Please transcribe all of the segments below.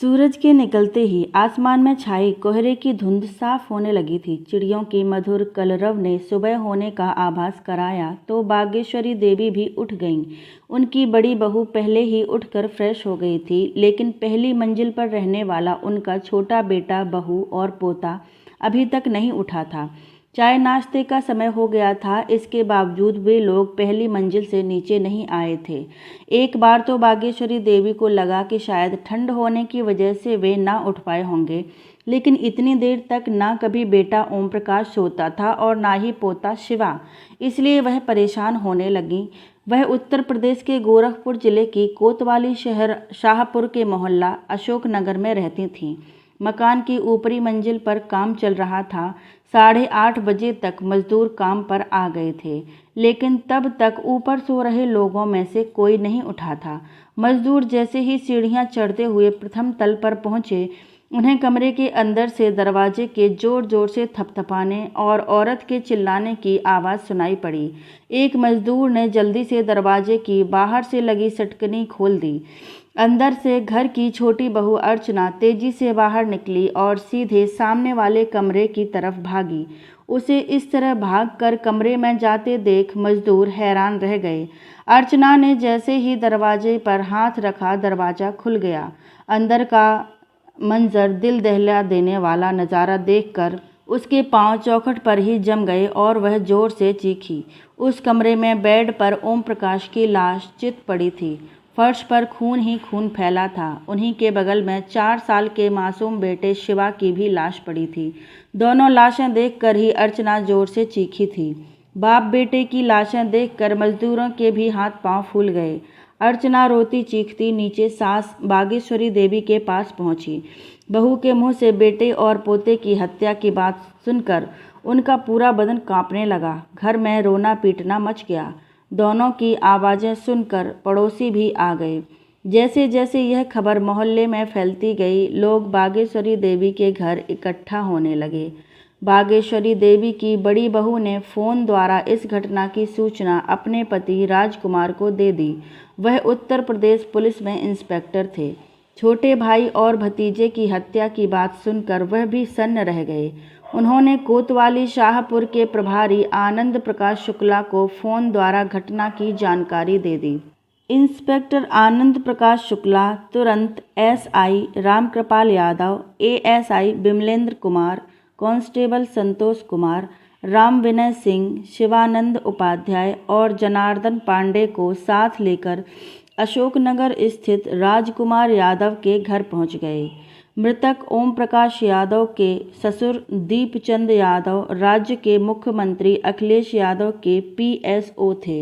सूरज के निकलते ही आसमान में छाई कोहरे की धुंध साफ होने लगी थी। चिड़ियों की मधुर कलरव ने सुबह होने का आभास कराया तो बागेश्वरी देवी भी उठ गईं। उनकी बड़ी बहू पहले ही उठकर फ्रेश हो गई थी, लेकिन पहली मंजिल पर रहने वाला उनका छोटा बेटा, बहू और पोता अभी तक नहीं उठा था। चाय नाश्ते का समय हो गया था, इसके बावजूद वे लोग पहली मंजिल से नीचे नहीं आए थे। एक बार तो बागेश्वरी देवी को लगा कि शायद ठंड होने की वजह से वे ना उठ पाए होंगे, लेकिन इतनी देर तक ना कभी बेटा ओम प्रकाश सोता था और ना ही पोता शिवा, इसलिए वह परेशान होने लगी। वह उत्तर प्रदेश के गोरखपुर जिले की कोतवाली शहर शाहपुर के मोहल्ला अशोकनगर में रहती थीं। मकान की ऊपरी मंजिल पर काम चल रहा था। 8:30 बजे तक मजदूर काम पर आ गए थे, लेकिन तब तक ऊपर सो रहे लोगों में से कोई नहीं उठा था। मजदूर जैसे ही सीढ़ियां चढ़ते हुए प्रथम तल पर पहुंचे, उन्हें कमरे के अंदर से दरवाजे के जोर जोर से थपथपाने और औरत के चिल्लाने की आवाज़ सुनाई पड़ी। एक मजदूर ने जल्दी से दरवाजे की बाहर से लगी सटकनी खोल दी। अंदर से घर की छोटी बहू अर्चना तेजी से बाहर निकली और सीधे सामने वाले कमरे की तरफ भागी। उसे इस तरह भागकर कमरे में जाते देख मजदूर हैरान रह गए। अर्चना ने जैसे ही दरवाजे पर हाथ रखा, दरवाज़ा खुल गया। अंदर का मंजर दिल दहला देने वाला नज़ारा देखकर उसके पांव चौखट पर ही जम गए और वह जोर से चीखी। उस कमरे में बेड पर ओम प्रकाश की लाश चित पड़ी थी। फर्श पर खून ही खून फैला था। उन्हीं के बगल में 4 साल के मासूम बेटे शिवा की भी लाश पड़ी थी। दोनों लाशें देखकर ही अर्चना जोर से चीखी थी। बाप बेटे की लाशें देखकर मजदूरों के भी हाथ पांव फूल गए। अर्चना रोती चीखती नीचे सास बागेश्वरी देवी के पास पहुंची। बहू के मुंह से बेटे और पोते की हत्या की बात सुनकर उनका पूरा बदन कांपने लगा। घर में रोना पीटना मच गया। दोनों की आवाज़ें सुनकर पड़ोसी भी आ गए। जैसे जैसे यह खबर मोहल्ले में फैलती गई, लोग बागेश्वरी देवी के घर इकट्ठा होने लगे। बागेश्वरी देवी की बड़ी बहू ने फ़ोन द्वारा इस घटना की सूचना अपने पति राजकुमार को दे दी। वह उत्तर प्रदेश पुलिस में इंस्पेक्टर थे। छोटे भाई और भतीजे की हत्या की बात सुनकर वह भी सन्न रह गए। उन्होंने कोतवाली शाहपुर के प्रभारी आनंद प्रकाश शुक्ला को फ़ोन द्वारा घटना की जानकारी दे दी। इंस्पेक्टर आनंद प्रकाश शुक्ला तुरंत SI Ramkripal Yadav, ASI Bimlendra Kumar, constable Santosh Kumar, Ram Vinay Singh, Shivanand Upadhyay और जनार्दन पांडे को साथ लेकर अशोकनगर स्थित राजकुमार यादव के घर पहुंच गए। मृतक ओम प्रकाश यादव के ससुर दीपचंद यादव राज्य के मुख्यमंत्री अखिलेश यादव के पीएसओ थे।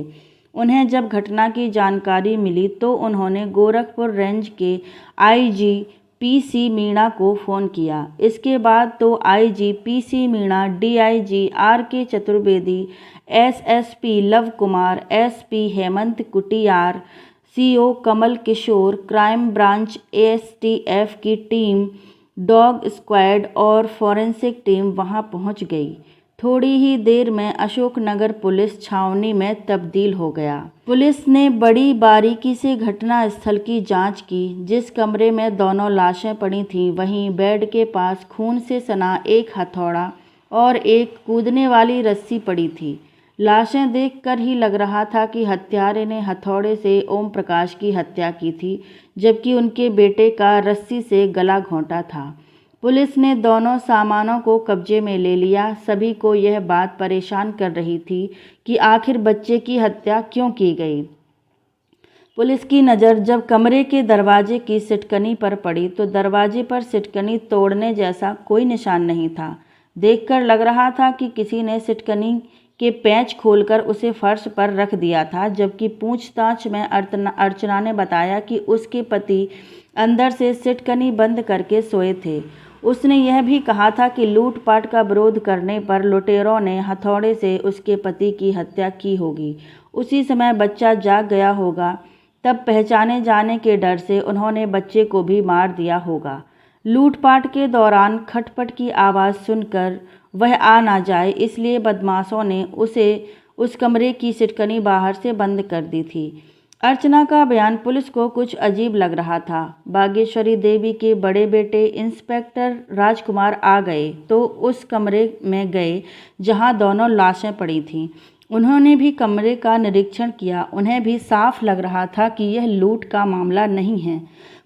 उन्हें जब घटना की जानकारी मिली तो उन्होंने गोरखपुर रेंज के आईजी पीसी मीणा को फ़ोन किया। इसके बाद तो IG PC Meena, DIG RK Chaturvedi, SSP Lav Kumar, SP Hemant Kutiyar, CO Kamal Kishore, crime branch STF की टीम, डॉग स्क्वाड और फॉरेंसिक टीम वहां पहुंच गई। थोड़ी ही देर में अशोकनगर पुलिस छावनी में तब्दील हो गया। पुलिस ने बड़ी बारीकी से घटना स्थल की जांच की। जिस कमरे में दोनों लाशें पड़ी थीं, वहीं बेड के पास खून से सना एक हथौड़ा और एक कूदने वाली रस्सी पड़ी थी। लाशें देखकर ही लग रहा था कि हत्यारे ने हथौड़े से ओम प्रकाश की हत्या की थी, जबकि उनके बेटे का रस्सी से गला घोंटा था। पुलिस ने दोनों सामानों को कब्जे में ले लिया। सभी को यह बात परेशान कर रही थी कि आखिर बच्चे की हत्या क्यों की गई। पुलिस की नज़र जब कमरे के दरवाजे की सिटकनी पर पड़ी तो दरवाजे पर सिटकनी तोड़ने जैसा कोई निशान नहीं था। देखकर लग रहा था कि किसी ने सिटकनी के पेंच खोलकर उसे फर्श पर रख दिया था, जबकि पूछताछ में अर्चना ने बताया कि उसके पति अंदर से सिटकनी बंद करके सोए थे। उसने यह भी कहा था कि लूटपाट का विरोध करने पर लुटेरों ने हथौड़े से उसके पति की हत्या की होगी। उसी समय बच्चा जाग गया होगा, तब पहचाने जाने के डर से उन्होंने बच्चे को भी मार दिया होगा। लूटपाट के दौरान खटपट की आवाज़ सुनकर वह आ ना जाए, इसलिए बदमाशों ने उस कमरे की सिटकनी बाहर से बंद कर दी थी। अर्चना का बयान पुलिस को कुछ अजीब लग रहा था। बागेश्वरी देवी के बड़े बेटे इंस्पेक्टर राजकुमार आ गए तो उस कमरे में गए जहां दोनों लाशें पड़ी थीं। उन्होंने भी कमरे का निरीक्षण किया। उन्हें भी साफ लग रहा था कि यह लूट का मामला नहीं है।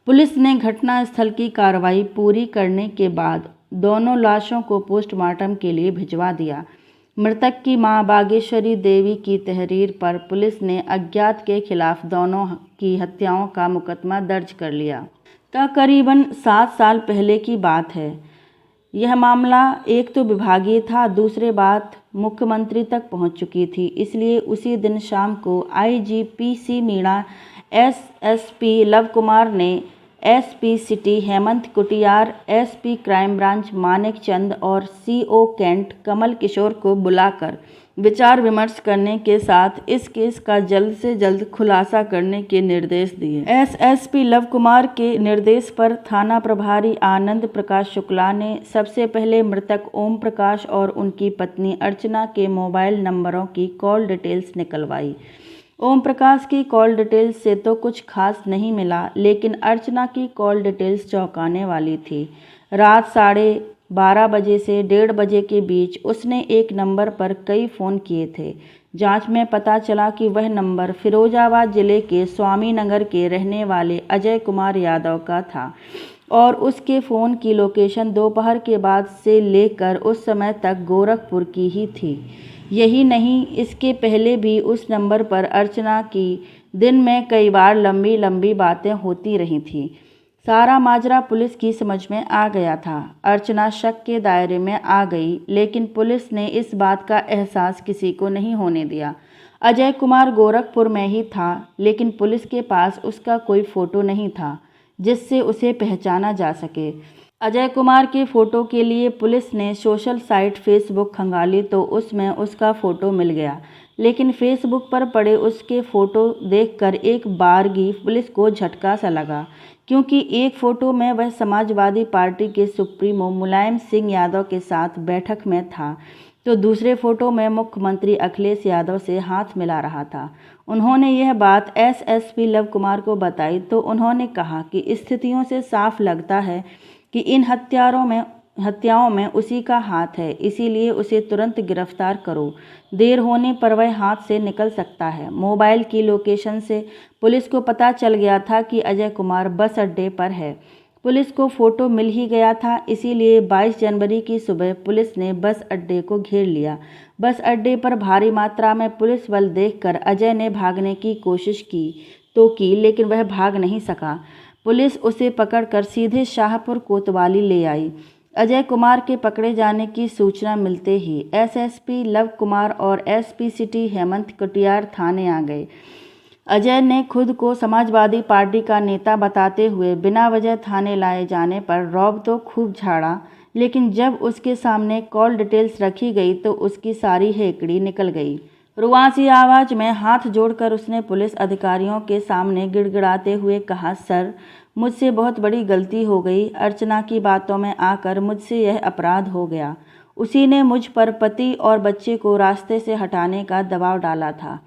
पुलिस ने घटनास्थल की कार्रवाई पूरी करने के बाद दोनों लाशों को पोस्टमार्टम के लिए भिजवा दिया। मृतक की मां बागेश्वरी देवी की तहरीर पर पुलिस ने अज्ञात के खिलाफ दोनों की हत्याओं का मुकदमा दर्ज कर लिया। तकरीबन 7 साल पहले की बात है। यह मामला एक तो विभागीय था, दूसरे बात मुख्यमंत्री तक पहुंच चुकी थी। इसलिए उसी दिन शाम को आईजीपीसी मीणा, एसएसपी लव कुमार ने SP city Hemant Kutiyar, SP crime branch Manik Chand और सीओ कैंट कमल किशोर को बुलाकर विचार विमर्श करने के साथ इस केस का जल्द से जल्द खुलासा करने के निर्देश दिए। एसएसपी लव कुमार के निर्देश पर थाना प्रभारी आनंद प्रकाश शुक्ला ने सबसे पहले मृतक ओम प्रकाश और उनकी पत्नी अर्चना के मोबाइल नंबरों की कॉल डिटेल्स निकलवाई। ओम प्रकाश की कॉल डिटेल्स से तो कुछ खास नहीं मिला, लेकिन अर्चना की कॉल डिटेल्स चौंकाने वाली थी। रात 12:30 बजे से 1:30 बजे के बीच उसने एक नंबर पर कई फ़ोन किए थे। जांच में पता चला कि वह नंबर फिरोजाबाद जिले के स्वामीनगर के रहने वाले अजय कुमार यादव का था और उसके फ़ोन की लोकेशन दोपहर के बाद से लेकर उस समय तक गोरखपुर की ही थी। यही नहीं, इसके पहले भी उस नंबर पर अर्चना की दिन में कई बार लंबी लंबी बातें होती रही थीं। सारा माजरा पुलिस की समझ में आ गया था। अर्चना शक के दायरे में आ गई, लेकिन पुलिस ने इस बात का एहसास किसी को नहीं होने दिया। अजय कुमार गोरखपुर में ही था, लेकिन पुलिस के पास उसका कोई फ़ोटो नहीं था जिससे उसे पहचाना जा सके। अजय कुमार के फ़ोटो के लिए पुलिस ने सोशल साइट फेसबुक खंगाली तो उसमें उसका फ़ोटो मिल गया, लेकिन फेसबुक पर पड़े उसके फ़ोटो देखकर एक बारगी पुलिस को झटका सा लगा, क्योंकि एक फ़ोटो में वह समाजवादी पार्टी के सुप्रीमो मुलायम सिंह यादव के साथ बैठक में था, तो दूसरे फ़ोटो में मुख्यमंत्री अखिलेश यादव से हाथ मिला रहा था। उन्होंने यह बात एसएसपी लव कुमार को बताई तो उन्होंने कहा कि स्थितियों से साफ लगता है कि इन हत्याओं में उसी का हाथ है, इसीलिए उसे तुरंत गिरफ्तार करो। देर होने पर वह हाथ से निकल सकता है। मोबाइल की लोकेशन से पुलिस को पता चल गया था कि अजय कुमार बस अड्डे पर है। पुलिस को फ़ोटो मिल ही गया था, इसीलिए 22 जनवरी की सुबह पुलिस ने बस अड्डे को घेर लिया। बस अड्डे पर भारी मात्रा में पुलिस बल देखकर अजय ने भागने की कोशिश की, लेकिन वह भाग नहीं सका। पुलिस उसे पकड़कर सीधे शाहपुर कोतवाली ले आई। अजय कुमार के पकड़े जाने की सूचना मिलते ही एसएसपी लव कुमार और एसपी सिटी हेमंत कुटियार थाने आ गए। अजय ने खुद को समाजवादी पार्टी का नेता बताते हुए बिना वजह थाने लाए जाने पर रौब तो खूब झाड़ा, लेकिन जब उसके सामने कॉल डिटेल्स रखी गई तो उसकी सारी हेकड़ी निकल गई। रुआसी आवाज़ में हाथ जोड़कर उसने पुलिस अधिकारियों के सामने गिड़गिड़ाते हुए कहा, सर, मुझसे बहुत बड़ी गलती हो गई। अर्चना की बातों में आकर मुझसे यह अपराध हो गया। उसी ने मुझ पर पति और बच्चे को रास्ते से हटाने का दबाव डाला था।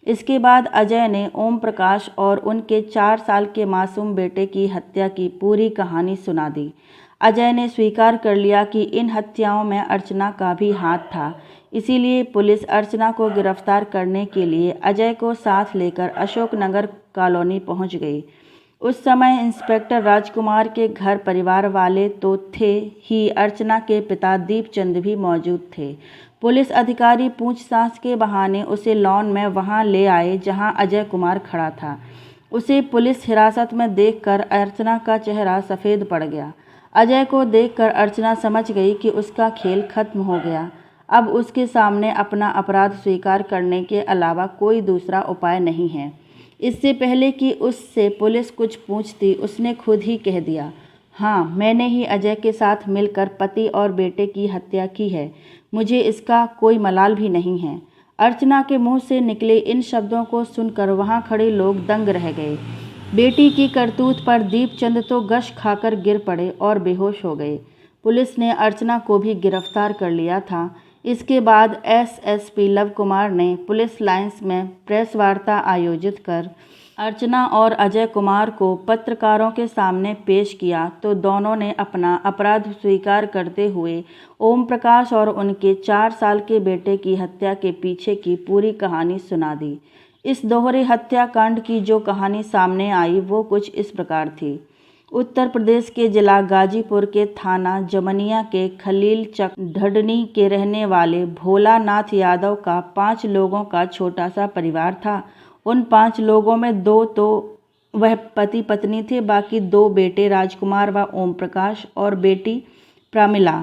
इसके बाद अजय ने ओम प्रकाश और उनके 4 साल के मासूम बेटे की हत्या की पूरी कहानी सुना दी। अजय ने स्वीकार कर लिया कि इन हत्याओं में अर्चना का भी हाथ था। इसीलिए पुलिस अर्चना को गिरफ्तार करने के लिए अजय को साथ लेकर अशोकनगर कॉलोनी पहुंच गई। उस समय इंस्पेक्टर राजकुमार के घर परिवार वाले तो थे ही, अर्चना के पिता दीपचंद भी मौजूद थे। पुलिस अधिकारी पूछताछ के बहाने उसे लॉन में वहां ले आए जहां अजय कुमार खड़ा था। उसे पुलिस हिरासत में देखकर अर्चना का चेहरा सफ़ेद पड़ गया। अजय को देखकर अर्चना समझ गई कि उसका खेल खत्म हो गया। अब उसके सामने अपना अपराध स्वीकार करने के अलावा कोई दूसरा उपाय नहीं है। इससे पहले कि उससे पुलिस कुछ पूछती, उसने खुद ही कह दिया, हाँ, मैंने ही अजय के साथ मिलकर पति और बेटे की हत्या की है। मुझे इसका कोई मलाल भी नहीं है। अर्चना के मुंह से निकले इन शब्दों को सुनकर वहां खड़े लोग दंग रह गए। बेटी की करतूत पर दीपचंद तो गश खाकर गिर पड़े और बेहोश हो गए। पुलिस ने अर्चना को भी गिरफ्तार कर लिया था। इसके बाद एसएसपी लव कुमार ने पुलिस लाइंस में प्रेस वार्ता आयोजित कर अर्चना और अजय कुमार को पत्रकारों के सामने पेश किया तो दोनों ने अपना अपराध स्वीकार करते हुए ओम प्रकाश और उनके 4 साल के बेटे की हत्या के पीछे की पूरी कहानी सुना दी। इस दोहरे हत्याकांड की जो कहानी सामने आई वो कुछ इस प्रकार थी। उत्तर प्रदेश के जिला गाजीपुर के थाना जमनिया के खलील चक ढडनी के रहने वाले भोलानाथ यादव का 5 लोगों का छोटा सा परिवार था। उन 5 लोगों में 2 तो वह पति पत्नी थे, बाकी 2 बेटे राजकुमार व ओम प्रकाश और बेटी प्रामिला।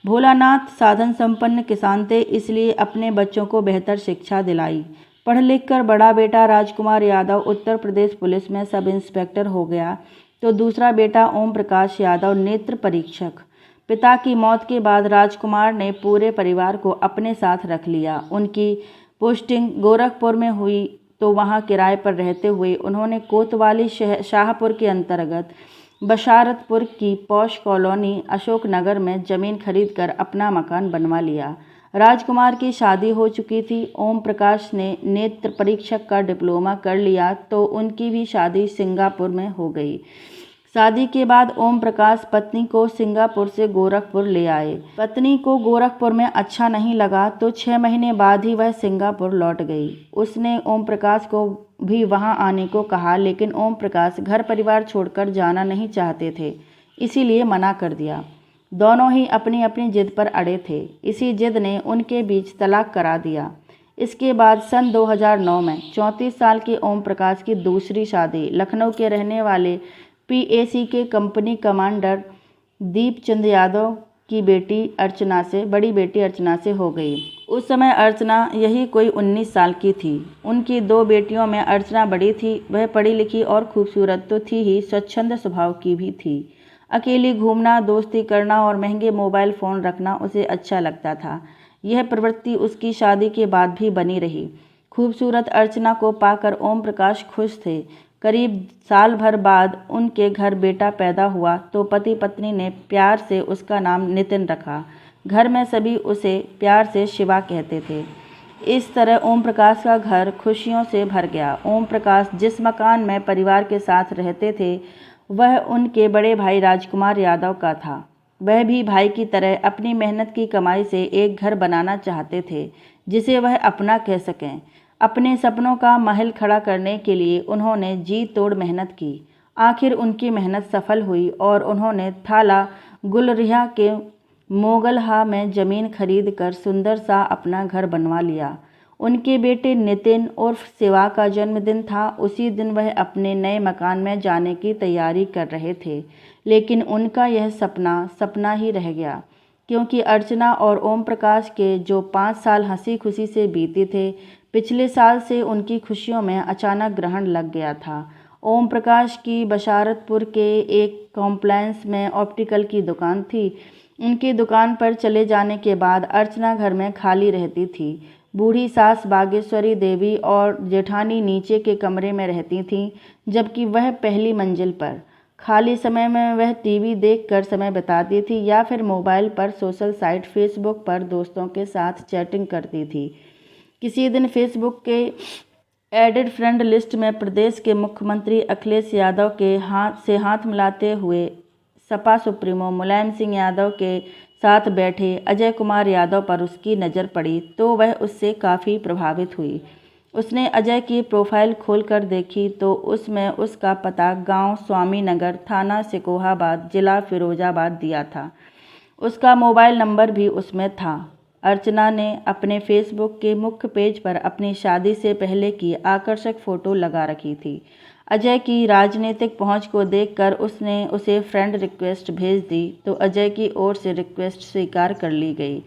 भोलानाथ साधन संपन्न किसान थे, इसलिए अपने बच्चों को बेहतर शिक्षा दिलाई। पढ़ लिख कर बड़ा बेटा राजकुमार यादव उत्तर प्रदेश पुलिस में सब इंस्पेक्टर हो गया, तो दूसरा बेटा ओम प्रकाश यादव नेत्र परीक्षक। पिता की मौत के बाद राजकुमार ने पूरे परिवार को अपने साथ रख लिया। उनकी पोस्टिंग गोरखपुर में हुई, तो वहां किराए पर रहते हुए उन्होंने कोतवाली शाहपुर के अंतर्गत बशारतपुर की पौष कॉलोनी अशोकनगर में जमीन खरीदकर अपना मकान बनवा लिया। राजकुमार की शादी हो चुकी थी। ओम प्रकाश ने नेत्र परीक्षक का डिप्लोमा कर लिया, तो उनकी भी शादी सिंगापुर में हो गई। शादी के बाद ओम प्रकाश पत्नी को सिंगापुर से गोरखपुर ले आए। पत्नी को गोरखपुर में अच्छा नहीं लगा, तो 6 महीने बाद ही वह सिंगापुर लौट गई। उसने ओम प्रकाश को भी वहां आने को कहा, लेकिन ओम प्रकाश घर परिवार छोड़कर जाना नहीं चाहते थे, इसीलिए मना कर दिया। दोनों ही अपनी अपनी जिद पर अड़े थे। इसी जिद ने उनके बीच तलाक करा दिया। इसके बाद सन 2009 में 34 साल के ओम प्रकाश की दूसरी शादी लखनऊ के रहने वाले PAC के कंपनी कमांडर दीपचंद यादव की बड़ी बेटी अर्चना से हो गई। उस समय अर्चना यही कोई 19 साल की थी। उनकी 2 बेटियों में अर्चना बड़ी थी। वह पढ़ी लिखी और खूबसूरत तो थी ही, स्वच्छंद स्वभाव की भी थी। अकेली घूमना, दोस्ती करना और महंगे मोबाइल फ़ोन रखना उसे अच्छा लगता था। यह प्रवृत्ति उसकी शादी के बाद भी बनी रही। खूबसूरत अर्चना को पाकर ओम प्रकाश खुश थे। करीब साल भर बाद उनके घर बेटा पैदा हुआ, तो पति पत्नी ने प्यार से उसका नाम नितिन रखा। घर में सभी उसे प्यार से शिवा कहते थे। इस तरह ओम प्रकाश का घर खुशियों से भर गया। ओम प्रकाश जिस मकान में परिवार के साथ रहते थे, वह उनके बड़े भाई राजकुमार यादव का था। वह भी भाई की तरह अपनी मेहनत की कमाई से एक घर बनाना चाहते थे, जिसे वह अपना कह सकें। अपने सपनों का महल खड़ा करने के लिए उन्होंने जी तोड़ मेहनत की। आखिर उनकी मेहनत सफल हुई और उन्होंने थाला गुलरिहा के मोगलहा में ज़मीन खरीद कर सुंदर सा अपना घर बनवा लिया। उनके बेटे नितिन उर्फ शिवा का जन्मदिन था। उसी दिन वह अपने नए मकान में जाने की तैयारी कर रहे थे, लेकिन उनका यह सपना ही रह गया, क्योंकि अर्चना और ओम प्रकाश के जो 5 साल हंसी खुशी से बीते थे, पिछले साल से उनकी खुशियों में अचानक ग्रहण लग गया था। ओम प्रकाश की बशारतपुर के एक कॉम्प्लेक्स में ऑप्टिकल की दुकान थी। उनकी दुकान पर चले जाने के बाद अर्चना घर में खाली रहती थी। बूढ़ी सास बागेश्वरी देवी और जेठानी नीचे के कमरे में रहती थीं, जबकि वह पहली मंजिल पर। खाली समय में वह टीवी देखकर समय बिताती थी या फिर मोबाइल पर सोशल साइट फेसबुक पर दोस्तों के साथ चैटिंग करती थी। किसी दिन फेसबुक के एडेड फ्रेंड लिस्ट में प्रदेश के मुख्यमंत्री अखिलेश यादव के हाथ मिलाते हुए सपा सुप्रीमो मुलायम सिंह यादव के साथ बैठे अजय कुमार यादव पर उसकी नज़र पड़ी, तो वह उससे काफ़ी प्रभावित हुई। उसने अजय की प्रोफाइल खोलकर देखी तो उसमें उसका पता गांव स्वामीनगर, थाना सिकोहाबाद, जिला फिरोजाबाद दिया था। उसका मोबाइल नंबर भी उसमें था। अर्चना ने अपने फेसबुक के मुख्य पेज पर अपनी शादी से पहले की आकर्षक फ़ोटो लगा रखी थी। अजय की राजनीतिक पहुंच को देखकर उसने उसे फ्रेंड रिक्वेस्ट भेज दी, तो अजय की ओर से रिक्वेस्ट स्वीकार कर ली गई।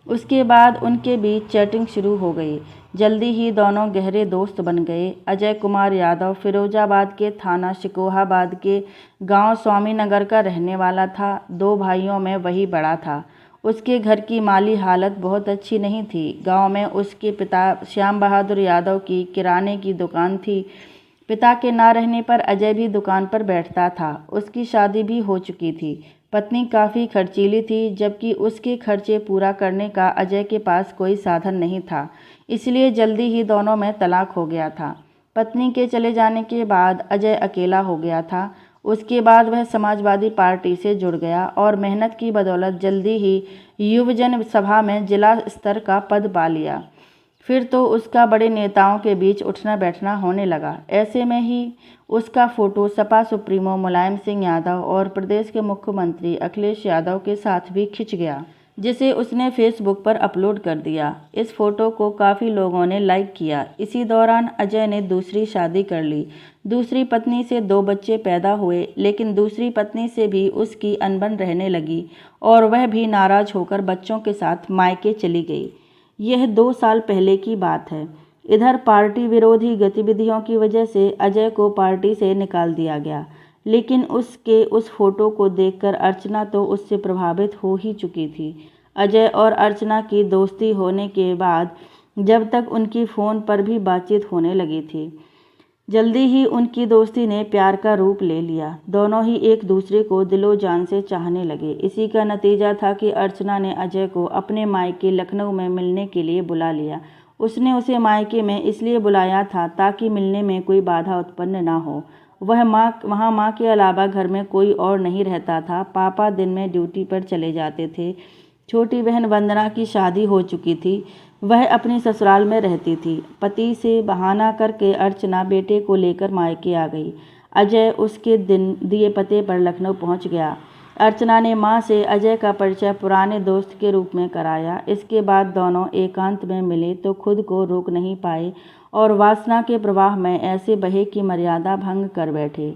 उसके बाद उनके बीच चैटिंग शुरू हो गई। जल्दी ही दोनों गहरे दोस्त बन गए। अजय कुमार यादव फिरोजाबाद के थाना शिकोहाबाद के गांव स्वामीनगर का रहने वाला था। 2 भाइयों में वही बड़ा था। उसके घर की माली हालत बहुत अच्छी नहीं थी। गांव में उसके पिता श्याम बहादुर यादव की किराने की दुकान थी। पिता के ना रहने पर अजय भी दुकान पर बैठता था। उसकी शादी भी हो चुकी थी। पत्नी काफ़ी खर्चीली थी, जबकि उसके खर्चे पूरा करने का अजय के पास कोई साधन नहीं था, इसलिए जल्दी ही दोनों में तलाक हो गया था। पत्नी के चले जाने के बाद अजय अकेला हो गया था। उसके बाद वह समाजवादी पार्टी से जुड़ गया और मेहनत की बदौलत जल्दी ही युवजन सभा में जिला स्तर का पद पा लिया। फिर तो उसका बड़े नेताओं के बीच उठना बैठना होने लगा। ऐसे में ही उसका फोटो सपा सुप्रीमो मुलायम सिंह यादव और प्रदेश के मुख्यमंत्री अखिलेश यादव के साथ भी खिंच गया, जिसे उसने फेसबुक पर अपलोड कर दिया। इस फोटो को काफ़ी लोगों ने लाइक किया। इसी दौरान अजय ने दूसरी शादी कर ली। दूसरी पत्नी से 2 बच्चे पैदा हुए, लेकिन दूसरी पत्नी से भी उसकी अनबन रहने लगी और वह भी नाराज होकर बच्चों के साथ मायके चली गई। यह 2 साल पहले की बात है। इधर पार्टी विरोधी गतिविधियों की वजह से अजय को पार्टी से निकाल दिया गया, लेकिन उसके उस फोटो को देखकर अर्चना तो उससे प्रभावित हो ही चुकी थी। अजय और अर्चना की दोस्ती होने के बाद जब तक उनकी फ़ोन पर भी बातचीत होने लगी थी। जल्दी ही उनकी दोस्ती ने प्यार का रूप ले लिया। दोनों ही एक दूसरे को दिलो जान से चाहने लगे। इसी का नतीजा था कि अर्चना ने अजय को अपने मायके लखनऊ में मिलने के लिए बुला लिया। उसने उसे मायके में इसलिए बुलाया था ताकि मिलने में कोई बाधा उत्पन्न ना हो। वहाँ माँ के अलावा घर में कोई और नहीं रहता था। पापा दिन में ड्यूटी पर चले जाते थे। छोटी बहन वंदना की शादी हो चुकी थी। वह अपनी ससुराल में रहती थी। पति से बहाना करके अर्चना बेटे को लेकर मायके आ गई। अजय उसके दिन दिए पते पर लखनऊ पहुंच गया। अर्चना ने मां से अजय का परिचय पुराने दोस्त के रूप में कराया। इसके बाद दोनों एकांत में मिले तो खुद को रोक नहीं पाए और वासना के प्रवाह में ऐसे बहे कि मर्यादा भंग कर बैठे।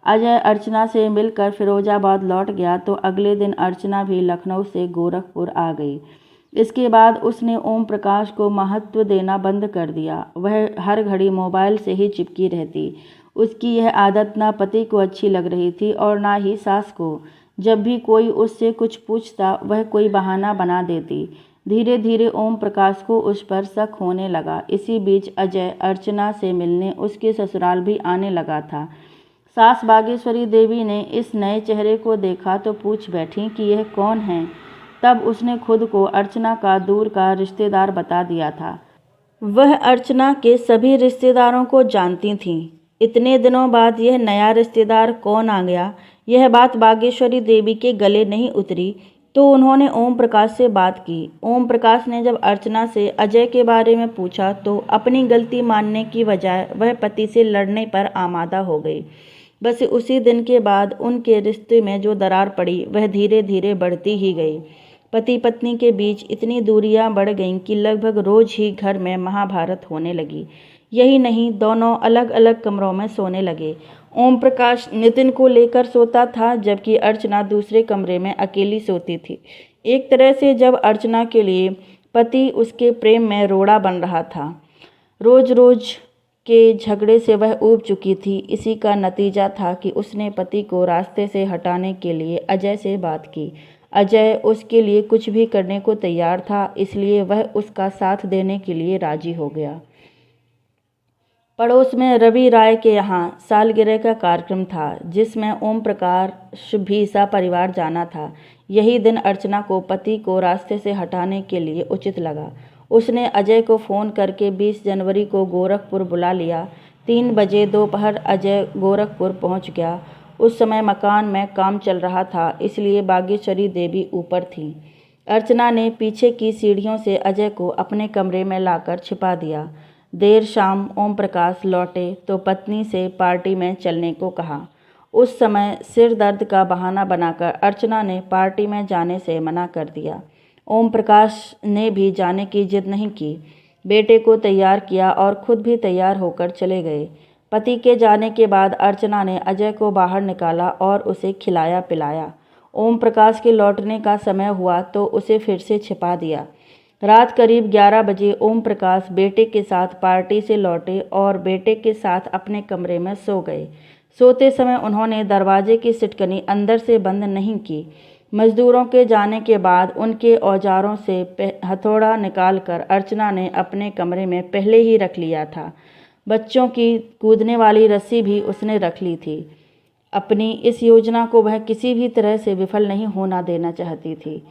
अजय अर्चना से मिलकर फिरोजाबाद लौट गया तो अगले दिन अर्चना भी लखनऊ से गोरखपुर आ गई। इसके बाद उसने ओम प्रकाश को महत्व देना बंद कर दिया। वह हर घड़ी मोबाइल से ही चिपकी रहती। उसकी यह आदत ना पति को अच्छी लग रही थी और ना ही सास को। जब भी कोई उससे कुछ पूछता वह कोई बहाना बना देती। धीरे धीरे ओम प्रकाश को उस पर शक होने लगा। इसी बीच अजय अर्चना से मिलने उसके ससुराल भी आने लगा था। सास बागेश्वरी देवी ने इस नए चेहरे को देखा तो पूछ बैठी कि यह कौन है। तब उसने खुद को अर्चना का दूर का रिश्तेदार बता दिया था। वह अर्चना के सभी रिश्तेदारों को जानती थीं। इतने दिनों बाद यह नया रिश्तेदार कौन आ गया, यह बात बागेश्वरी देवी के गले नहीं उतरी तो उन्होंने ओम प्रकाश से बात की। ओम प्रकाश ने जब अर्चना से अजय के बारे में पूछा तो अपनी गलती मानने की बजाय वह पति से लड़ने पर आमादा हो गई। बस उसी दिन के बाद उनके रिश्ते में जो दरार पड़ी वह धीरे धीरे बढ़ती ही गई। पति पत्नी के बीच इतनी दूरियां बढ़ गईं कि लगभग रोज ही घर में महाभारत होने लगी। यही नहीं, दोनों अलग अलग कमरों में सोने लगे। ओम प्रकाश नितिन को लेकर सोता था जबकि अर्चना दूसरे कमरे में अकेली सोती थी। एक तरह से जब अर्चना के लिए पति उसके प्रेम में रोड़ा बन रहा था। रोज रोज के झगड़े से वह ऊब चुकी थी। इसी का नतीजा था कि उसने पति को रास्ते से हटाने के लिए अजय से बात की। अजय उसके लिए कुछ भी करने को तैयार था, इसलिए वह उसका साथ देने के लिए राजी हो गया। पड़ोस में रवि राय के यहाँ सालगिरह का कार्यक्रम था जिसमें ओम प्रकाश भी सपरिवार जाना था। यही दिन अर्चना को पति को रास्ते से हटाने के लिए उचित लगा। उसने अजय को फ़ोन करके 20 जनवरी को गोरखपुर बुला लिया। 3 बजे दोपहर अजय गोरखपुर पहुंच गया। उस समय मकान में काम चल रहा था, इसलिए बागेश्वरी देवी ऊपर थी। अर्चना ने पीछे की सीढ़ियों से अजय को अपने कमरे में लाकर छिपा दिया। देर शाम ओम प्रकाश लौटे तो पत्नी से पार्टी में चलने को कहा। उस समय सिर दर्द का बहाना बनाकर अर्चना ने पार्टी में जाने से मना कर दिया। ओम प्रकाश ने भी जाने की जिद नहीं की। बेटे को तैयार किया और खुद भी तैयार होकर चले गए। पति के जाने के बाद अर्चना ने अजय को बाहर निकाला और उसे खिलाया पिलाया। ओम प्रकाश के लौटने का समय हुआ तो उसे फिर से छिपा दिया। रात करीब 11 बजे ओम प्रकाश बेटे के साथ पार्टी से लौटे और बेटे के साथ अपने कमरे में सो गए। सोते समय उन्होंने दरवाजे की सिटकनी अंदर से बंद नहीं की। मजदूरों के जाने के बाद उनके औजारों से हथौड़ा निकालकर अर्चना ने अपने कमरे में पहले ही रख लिया था। बच्चों की कूदने वाली रस्सी भी उसने रख ली थी। अपनी इस योजना को वह किसी भी तरह से विफल नहीं होना देना चाहती थी।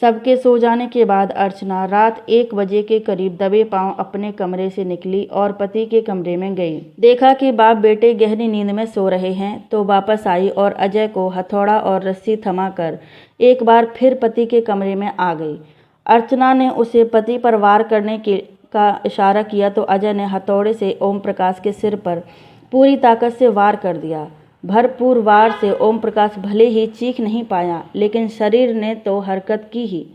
सबके सो जाने के बाद अर्चना रात 1 बजे के करीब दबे पांव अपने कमरे से निकली और पति के कमरे में गई। देखा कि बाप बेटे गहरी नींद में सो रहे हैं तो वापस आई और अजय को हथौड़ा और रस्सी थमाकर एक बार फिर पति के कमरे में आ गई। अर्चना ने उसे पति पर वार करने का इशारा किया तो अजय ने हथौड़े से ओम प्रकाश के सिर पर पूरी ताकत से वार कर दिया। भरपूर वार से ओम प्रकाश भले ही चीख नहीं पाया, लेकिन शरीर ने तो हरकत की ही,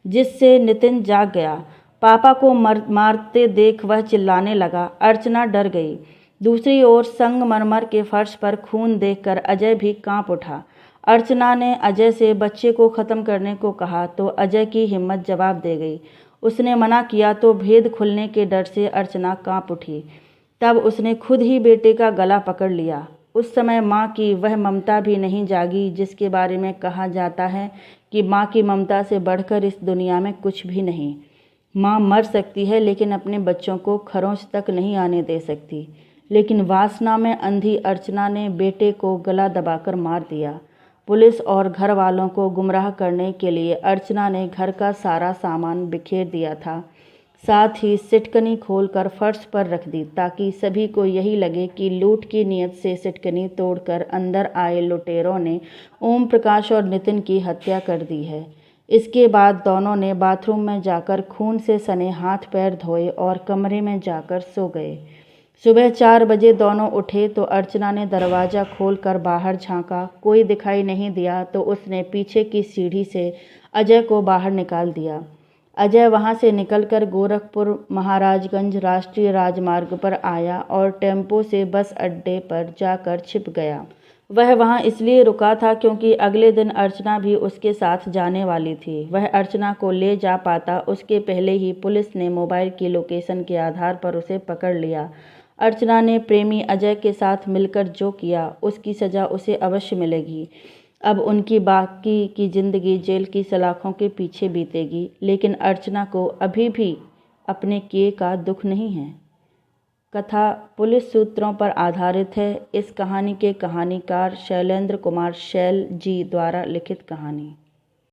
जिससे नितिन जाग गया। पापा को मारते देख वह चिल्लाने लगा। अर्चना डर गई। दूसरी ओर संगमरमर के फर्श पर खून देखकर अजय भी कांप उठा। अर्चना ने अजय से बच्चे को ख़त्म करने को कहा तो अजय की हिम्मत जवाब दे गई। उसने मना किया तो भेद खुलने के डर से अर्चना कांप उठी। तब उसने खुद ही बेटे का गला पकड़ लिया। उस समय माँ की वह ममता भी नहीं जागी जिसके बारे में कहा जाता है कि माँ की ममता से बढ़कर इस दुनिया में कुछ भी नहीं। माँ मर सकती है लेकिन अपने बच्चों को खरोंच तक नहीं आने दे सकती। लेकिन वासना में अंधी अर्चना ने बेटे को गला दबाकर मार दिया। पुलिस और घर वालों को गुमराह करने के लिए अर्चना ने घर का सारा सामान बिखेर दिया था। साथ ही सिटकनी खोलकर फर्श पर रख दी ताकि सभी को यही लगे कि लूट की नीयत से सिटकनी तोड़कर अंदर आए लुटेरों ने ओम प्रकाश और नितिन की हत्या कर दी है। इसके बाद दोनों ने बाथरूम में जाकर खून से सने हाथ पैर धोए और कमरे में जाकर सो गए। सुबह 4 बजे दोनों उठे तो अर्चना ने दरवाज़ा खोलकर बाहर झांका। कोई दिखाई नहीं दिया तो उसने पीछे की सीढ़ी से अजय को बाहर निकाल दिया। अजय वहां से निकलकर गोरखपुर महाराजगंज राष्ट्रीय राजमार्ग पर आया और टेम्पो से बस अड्डे पर जाकर छिप गया। वह वहां इसलिए रुका था क्योंकि अगले दिन अर्चना भी उसके साथ जाने वाली थी। वह अर्चना को ले जा पाता उसके पहले ही पुलिस ने मोबाइल की लोकेशन के आधार पर उसे पकड़ लिया। अर्चना ने प्रेमी अजय के साथ मिलकर जो किया उसकी सज़ा उसे अवश्य मिलेगी। अब उनकी बाकी की ज़िंदगी जेल की सलाखों के पीछे बीतेगी, लेकिन अर्चना को अभी भी अपने किए का दुख नहीं है। कथा पुलिस सूत्रों पर आधारित है। इस कहानी के कहानीकार शैलेंद्र कुमार शैल जी द्वारा लिखित कहानी।